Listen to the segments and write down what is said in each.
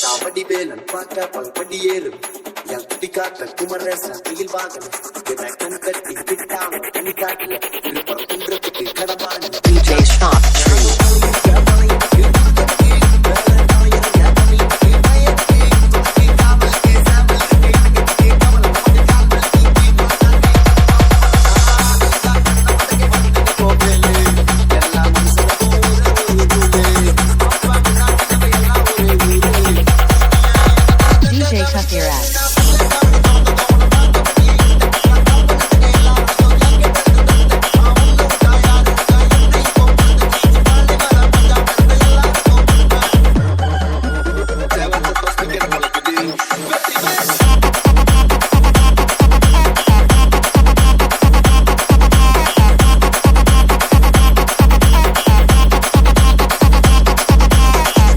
காவடிவேலன் பார்க்க பல்படியேறும் என் குடிக்காத்த குமரேச வெயில் வாகனம் கண் கட்டி விட்டாம கனி காட்டில திருப்பம் குன்றத்துக்கு கடமான DJ Shop Tree.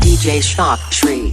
DJ Shock Tree.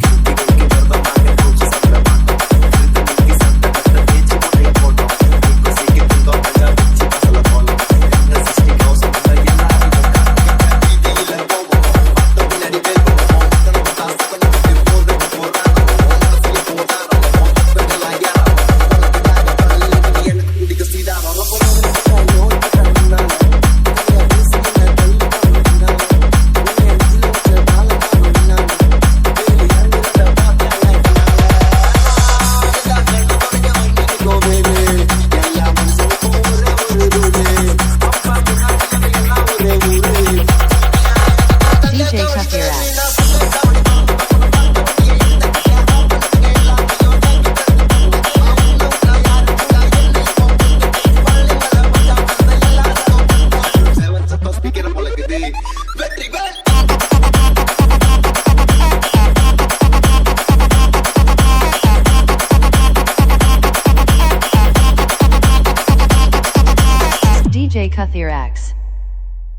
DJ Cuthirax.